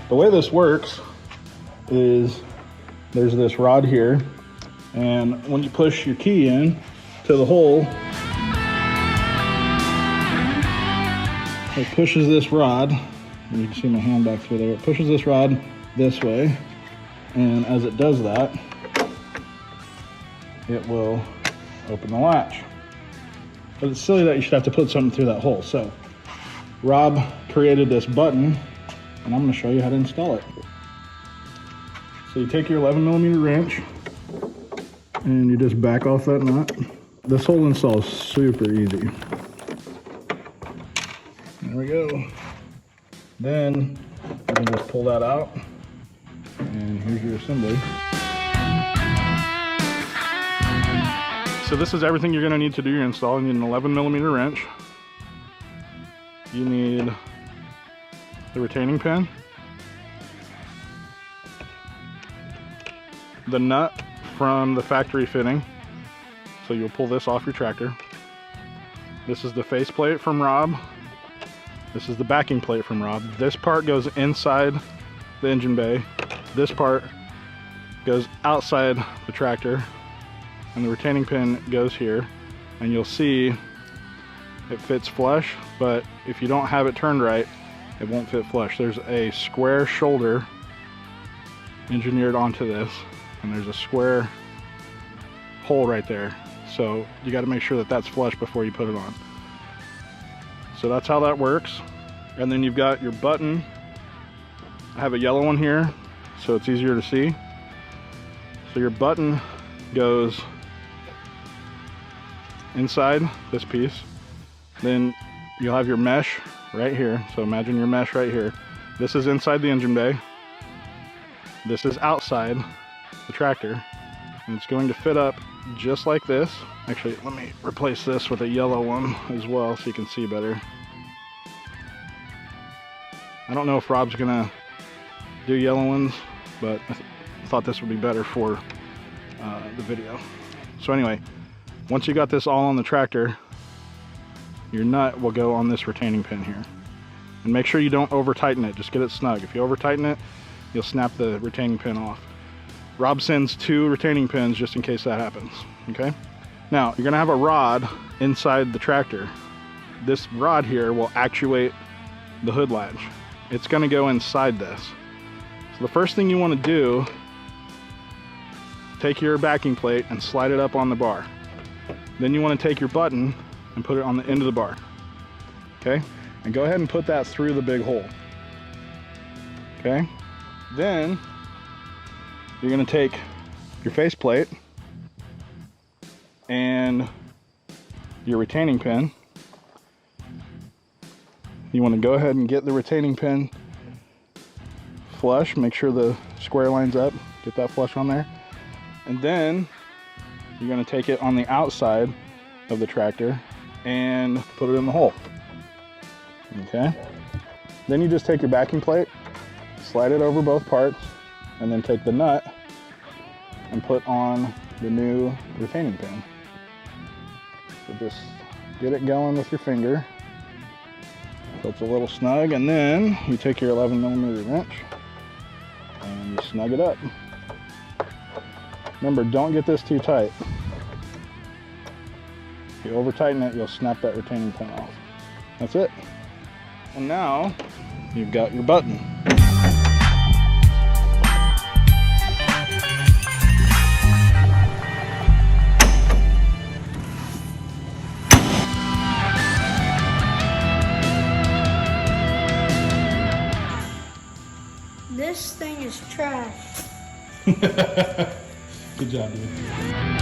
The way this works is there's this rod here, and when you push your key in to the hole, it pushes this rod, and you can see my hand back through there, it pushes this rod this way, and as it does that, it will open the latch. But it's silly that you should have to put something through that hole. So Rob created this button, and I'm going to show you how to install it. So you take your 11mm wrench and you just back off that nut. This whole install is super easy. There we go. Then you can just pull that out, and here's your assembly. So this is everything you're going to need to do your install. You need an 11mm wrench. You need the retaining pin, the nut from the factory fitting, so you'll pull this off your tractor. This is the face plate from Rob. This is the backing plate from Rob. This part goes inside the engine bay. This part goes outside the tractor, and the retaining pin goes here, and you'll see it fits flush, but if you don't have it turned right, it won't fit flush. There's a square shoulder engineered onto this, and there's a square hole right there. So you got to make sure that that's flush before you put it on. So that's how that works. And then you've got your button. I have a yellow one here, so it's easier to see. So your button goes inside this piece. Then you'll have your mesh right here. So imagine your mesh right here. This is inside the engine bay. This is outside the tractor. And it's going to fit up just like this. Actually, let me replace this with a yellow one as well so you can see better. I don't know if Rob's gonna do yellow ones, but I thought this would be better for the video. So anyway, once you got this all on the tractor, your nut will go on this retaining pin here. And make sure you don't over tighten it, just get it snug. If you over tighten it, you'll snap the retaining pin off. Rob sends 2 retaining pins just in case that happens, okay? Now, you're gonna have a rod inside the tractor. This rod here will actuate the hood latch. It's gonna go inside this. So the first thing you wanna do, take your backing plate and slide it up on the bar. Then you wanna take your button and put it on the end of the bar, okay? And go ahead and put that through the big hole, okay? Then you're gonna take your face plate and your retaining pin. You wanna go ahead and get the retaining pin flush, make sure the square lines up, get that flush on there. And then you're gonna take it on the outside of the tractor and put it in the hole, okay? Then you just take your backing plate, slide it over both parts, and then take the nut and put on the new retaining pin. So just get it going with your finger so it's a little snug, and then you take your 11mm wrench and you snug it up. Remember, don't get this too tight. If you over tighten it, you'll snap that retaining pin off. That's it. And now you've got your button. This thing is trash. Good job, dude.